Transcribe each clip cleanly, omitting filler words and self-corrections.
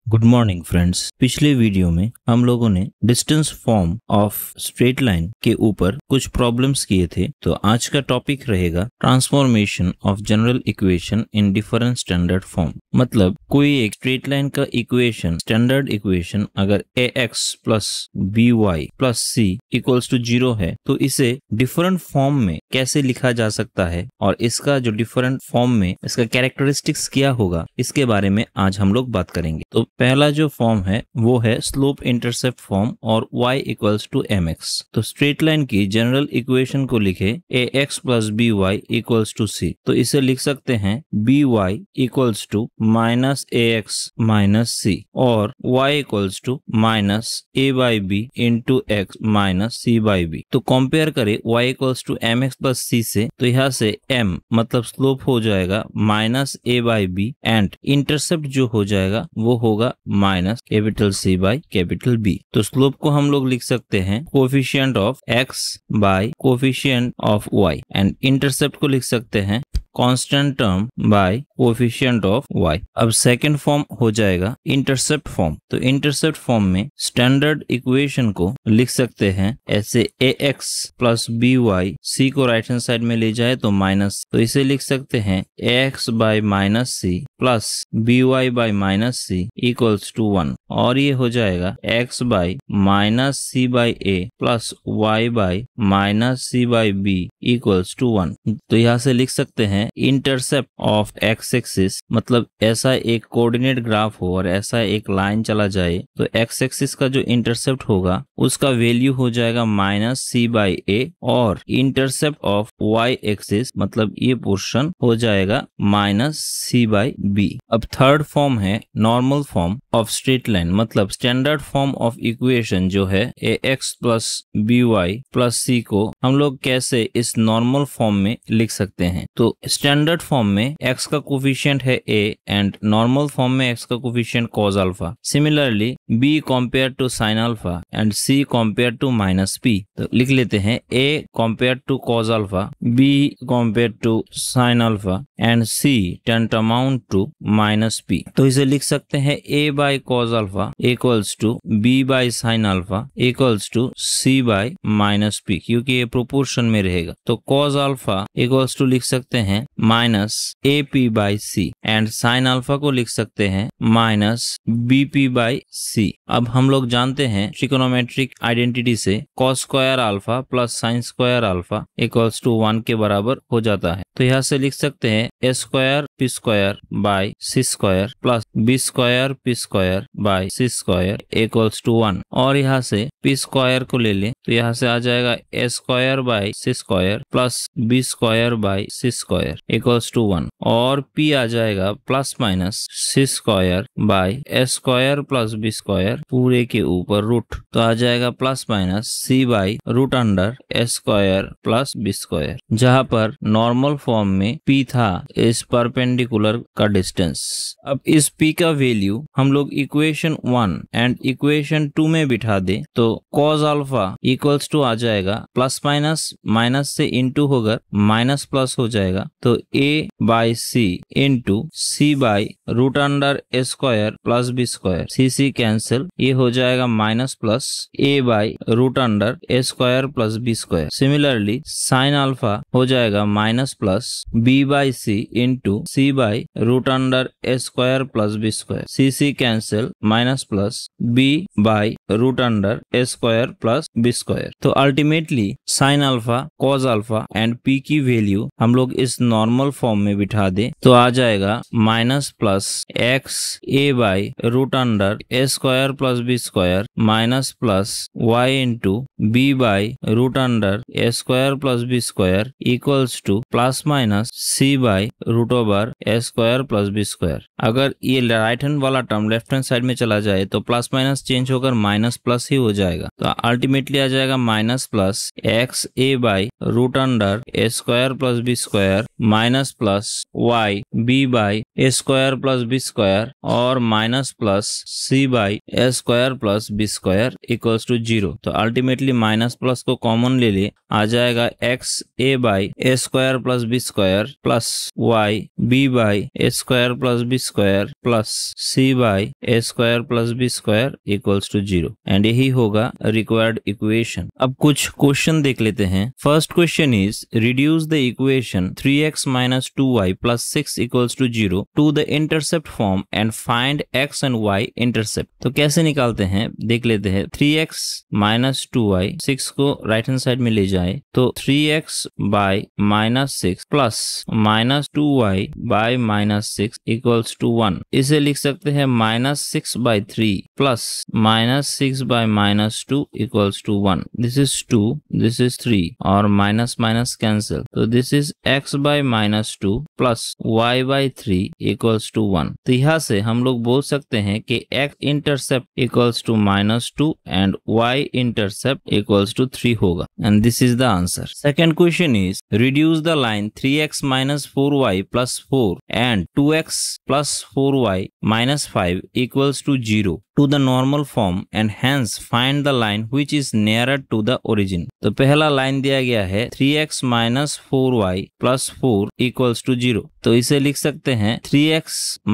Good morning friends. पिछले video में हम लोगों ने distance form of straight line के ऊपर कुछ प्रॉब्लम्स किए थे। तो आज का टॉपिक रहेगा transformation of general equation in different standard form. मतलब कोई एक स्ट्रेट लाइन का इक्वेशन, स्टैंडर्ड इक्वेशन अगर ax plus by plus c equals to 0 है तो इसे डिफरेंट फॉर्म में कैसे लिखा जा सकता है और इसका जो डिफरेंट फॉर्म में इसका कैरेक्टरिस्टिक्स क्या होगा, इसके बारे में आज हम लोग बात करेंगे। तो पहला जो फॉर्म है वो है स्लोप इंटरसेप्ट फॉर्म और y इक्वल्स टू mx। तो स्ट्रेट लाइन की जनरल इक्वेशन को लिखे ax plus by equals to c। तो इसे लिख सकते हैं by equals to minus ax minus c और y equals to minus a by b into x minus c by b। तो कंपेयर करें y equals to mx plus c से, तो यहाँ से m मतलब स्लोप हो जाएगा minus a by b and intercept जो हो जाएगा वो होगा minus capital C by capital B। तो स्लोप को हम लोग लिख सकते हैं coefficient of x by coefficient of y and intercept को लिख सकते हैं constant term by coefficient of y। अब सेकंड फॉर्म हो जाएगा इंटरसेप्ट फॉर्म। तो इंटरसेप्ट फॉर्म में स्टैंडर्ड इक्वेशन को लिख सकते हैं ऐसे ax प्लस by, c को राइट हैंड साइड में ले जाए तो माइनस, तो इसे लिख सकते हैं ax by minus c plus by by minus c equals to 1 और ये हो जाएगा x by minus c by a plus y by minus c by b equals to 1। तो यहाँ से लिख सकते हैं इंटरसेप्ट ऑफ एक्स एक्सिस, मतलब ऐसा एक कोऑर्डिनेट ग्राफ हो और ऐसा एक लाइन चला जाए तो एक्स एक्सिस का जो इंटरसेप्ट होगा उसका वैल्यू हो जाएगा माइनस सी बाई ए और इंटरसेप्ट ऑफ वाई एक्सिस मतलब ये पोर्शन हो जाएगा माइनस सी बाई बी। अब थर्ड फॉर्म है normal form of straight line, मतलब स्टैंडर्ड फॉर्म ऑफ इक्वेशन जो है ax plus by plus c को हम लोग कैसे इस नॉर्मल फॉर्म में लिख सकते हैं। तो स्टैंडर्ड फॉर्म में x का कोफिशिएंट है a एंड नॉर्मल फॉर्म में x का coefficient cos alpha. Similarly b compare to sin alpha and c compare to minus p। तो लिख लेते हैं a compare to cos alpha, b compare to sin alpha and c tantamount to minus p। तो इसे लिख सकते हैं a by cos alpha equals to b by sin alpha equals to c by minus p, क्योंकि ये proportion में रहेगा। तो cos अल्फा इक्वल्स टू लिख सकते हैं minus A P by C and sine alpha को लिख सकते हैं minus B P by C. अब हम लोग जानते हैं ट्रिगोनोमेट्रिक आइडेंटिटी से cos square alpha plus sine square alpha equals to 1 के बराबर हो जाता है। तो यहाँ से लिख सकते हैं a square p square by c square plus B square p square by c square equals to 1 और यहाँ से पी स्क्वायर को ले लें तो यहाँ से आ जाएगा a square by c square plus B square by c square equals to 1 और p आ जाएगा plus minus c square by a square plus B square पूरे के ऊपर रूट। तो आ जाएगा plus minus c by root under A square plus B square, जहाँ पर नॉर्मल फॉर्म में p था इस परपेंडिकुलर का डिस्टेंस। अब इस p का वैल्यू हम लोग इक्वेशन 1 एंड इक्वेशन 2 में बिठा दे तो cos अल्फा इक्वल्स टू आ जाएगा प्लस माइनस, माइनस से इंटू होकर माइनस प्लस हो जाएगा तो a by C into C by root under A square plus B square, C C cancel, ये हो जाएगा minus plus a by root under A square plus B square. Similarly sine alpha हो जाएगा minus plus b by C into C by root under A square plus B square, C C cancel, minus plus b by root under A square plus B square. तो ultimately sine alpha, cos alpha and p की value हम लोग इस normal form में बिठा दे तो आ जाएगा minus plus X A by root under A square plus B square minus plus Y into B by root under A square plus B square equals to plus minus C by root over A square plus B square. अगर ये right hand वाला term left hand side में चला जाए तो plus minus change होकर minus plus ही हो जाएगा। तो अल्टीमेटली आ जाएगा minus plus X A by root under A square plus B square minus plus y b by a square plus B square और minus plus c by a square plus B square equals to 0। तो ultimately minus plus को common ले लिए, आ जाएगा x A by a square plus B square plus y b by a square plus B square plus c by a square plus B square equals to 0 and यही होगा required equation. अब कुछ question देख लेते हैं। First question is reduce the equation 3x minus 2y plus 6 equals to 0 to the intercept form and find x and y intercept। तो कैसे निकालते हैं देख लेते हैं। 3x minus 2y 6 को राइट हैंड साइड में ले जाए तो 3x by minus 6 plus minus 2y by minus 6 equals to 1। इसे लिख सकते हैं minus 6 by 3 plus minus 6 by minus 2 equals to 1। This is 2, this is 3 और minus minus cancel। तो this is x by minus 2 plus y by 3 equals to 1। तो यहाँ से हम लोग बोल सकते हैं कि x intercept equals to minus 2 and y intercept equals to 3 होगा and this is the answer। Second question is reduce the line 3x minus 4y plus 4 and 2x plus 4y minus 5 equals to 0 to the normal form and hence find the line which is nearer to the origin। तो पहला line दिया गया है 3x minus 4y plus 4 equals to 0। तो इसे लिख सकते हैं 3x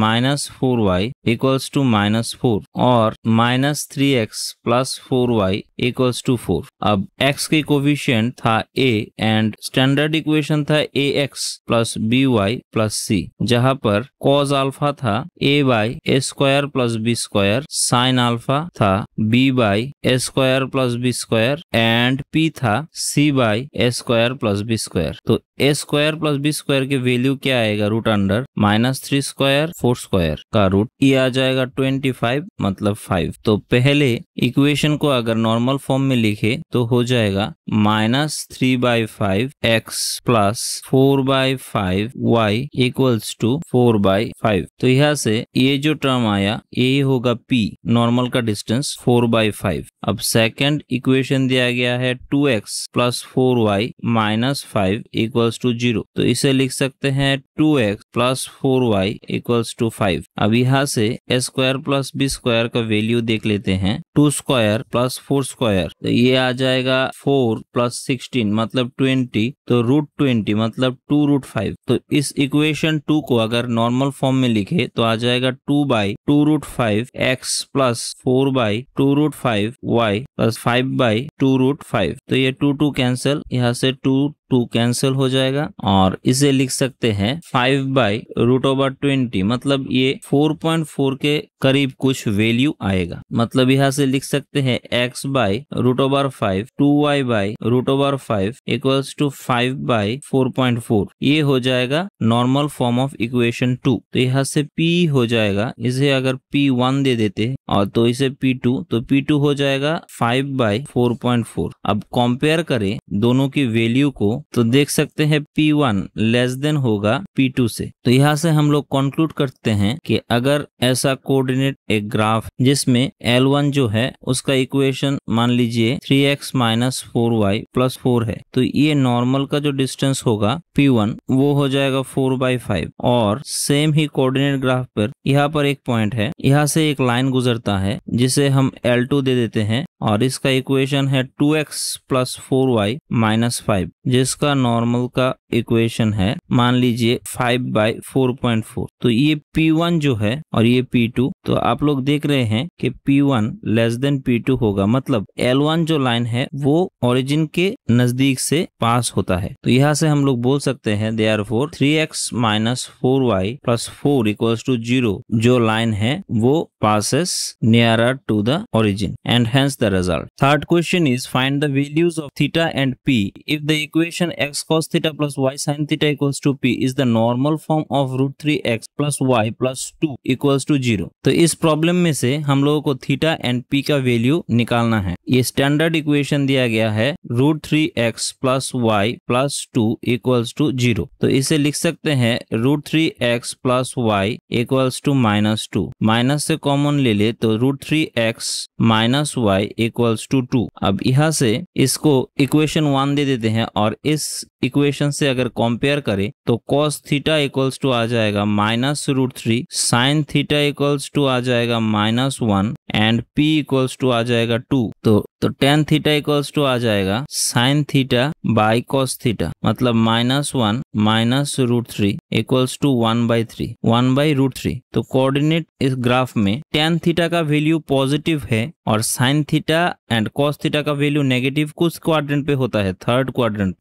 minus 4y equals to minus 4 और minus 3x plus 4y equals to 4। अब x की कोफिशिएंट था a एंड स्टैंडर्ड इक्वेशन था ax plus by plus c, जहां पर cos अल्फा था a by a square plus b square, sin alpha था b by a square plus b square and p था c by a square plus b square. तो a square plus b square की value क्या आएगा root under -3 square 4 square का root, ये आ जाएगा 25 मतलब 5। तो पहले इक्वेशन को अगर नॉर्मल फॉर्म में लिखे तो हो जाएगा -3/5 x plus 4/5 y equals to 4/5। तो यहाँ से ये जो टर्म आया ये होगा p, नॉर्मल का डिस्टेंस 4/5। अब सेकंड इक्वेशन दिया गया है 2x plus 4y minus 5 equals to 0। तो इसे लिख सकते हैं 2x plus 4y equals to 5। अब यहाँ से a square plus b square का वैल्यू देख लेते हैं। 2 स्क्वायर प्लस 4 स्क्वायर, तो ये आ जाएगा 4 प्लस 16 मतलब 20, तो रूट 20 मतलब 2 रूट 5। तो इस इक्वेशन 2 को अगर नॉर्मल फॉर्म में लिखे तो आ जाएगा 2/2 root 5 x plus 4/2 root 5 y plus 5/2 root 5। तो ये 2 कैंसिल, यहाँ से 2 कैंसिल हो जाएगा और इसे लिख सकते हैं 5/√20 मतलब ये 4.4 के करीब कुछ वैल्यू आएगा। मतलब यहाँ से लिख सकते हैं x/√5 2y/√5 इक्वल्स टू 5/4.4। ये हो जाएगा नॉर्मल फॉर्म ऑफ इक्वेशन 2। तो यहाँ से p हो जाएगा, इसे अगर p1 दे देते और तो इसे p2, तो p2 हो जाएगा 5/4.4। अब कंपेयर करें दोनों की वैल्यू को तो देख सकते हैं P1 लेस देन होगा P2 से। तो यहाँ से हम लोग कंक्लूड करते हैं कि अगर ऐसा कोऑर्डिनेट एक ग्राफ जिसमें L1 जो है उसका इक्वेशन मान लीजिए 3x माइनस 4y प्लस 4 है, तो ये नॉर्मल का जो डिस्टेंस होगा P1 वो हो जाएगा 4/5। और सेम ही कोऑर्डिनेट ग्राफ पर यहाँ पर एक पॉइंट है, यहाँ से एक लाइन गुजरता है जिसे हम L2 दे देते हैं और इसका इक्वेशन है 2x प्लस 4y माइनस 5, जिसका नॉर्मल का इक्वेशन है मान लीजिए 5/4.4। तो ये P1 जो है और ये P2, तो आप लोग देख रहे हैं कि P1 लेस देन P2 होगा, मतलब L1 जो लाइन है वो ओरिजिन के नजदीक से पास होता है। तो यहाँ से हम लोग बोल सकते हैं therefore 3x minus 4y plus 4 equals to 0 जो लाइन है वो passes nearer to the origin and hence the result. Third question is find the values of theta and p if the equation x cos theta plus y sin theta equals to p is the normal form of √3x plus y plus 2 equals to 0। तो इस problem में से हम लोगों को theta and P का value निकालना है। ये स्टैंडर्ड इक्वेशन दिया गया है √3x plus Y plus 2 equals to 0। तो इसे लिख सकते हैं √3x plus Y equals to -2। Minus से कॉमन ले ले तो √3x minus Y equals to 2। अब यहाँ से इसको इक्वेशन 1 दे देते हैं और इस इक्वेशन से अगर कंपेयर करें तो cos थीटा इक्वल्स टू आ जाएगा -√3, sin थीटा इक्वल्स टू आ जाएगा -1 एंड p इक्वल्स टू आ जाएगा 2। तो tan थीटा इक्वल्स टू आ जाएगा sin theta by cos theta, मतलब -1 -√3 इक्वल्स टू 1/3 1/√3। तो कोऑर्डिनेट इस ग्राफ में tan थीटा का वैल्यू पॉजिटिव है और sin theta and cos theta का वैल्यू नेगेटिव कुछ क्वाड्रेंट पे होता है, थर्ड क्वाड्रेंट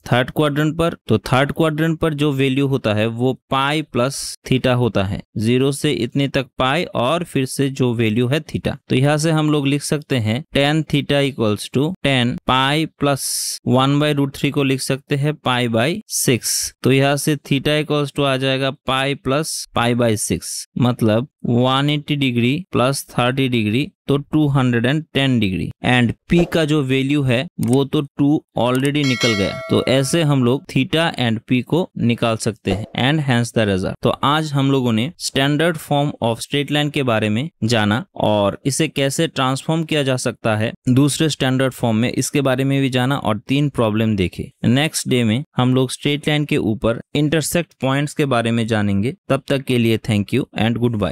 पर। तो थर्ड क्वाड्रेंट पर जो वैल्यू होता है वो पाई प्लस थीटा होता है, 0 से इतने तक पाई और फिर से जो वैल्यू है थीटा। तो यहाँ से हम लोग लिख सकते हैं tan theta equals to tan pi plus 1/√3 को लिख सकते हैं पाई/6। तो यहाँ से थीटा इक्वल्स टू आ जाएगा पाई प्लस पाई/6, मतलब 180 डिग्री प्लस 30 डिग्री तो 210 डिग्री। एंड P का जो वैल्यू है वो तो 2 ऑलरेडी निकल गया। तो ऐसे हम लोग थीटा एंड P को निकाल सकते हैं एंड हेंस द रिजल्ट। तो आज हम लोगों ने standard form of straight line के बारे में जाना और इसे कैसे ट्रांसफॉर्म किया जा सकता है दूसरे स्टैंडर्ड फॉर्म में, इसके बारे में भी जाना और 3 प्रॉब्लम देखे। नेक्स्ट डे में हम लोग स्ट्रेट लाइन के ऊपर इंटरसेक्ट पॉइंट्स के बारे में जानेंगे। तब तक के लिए thank you and good bye.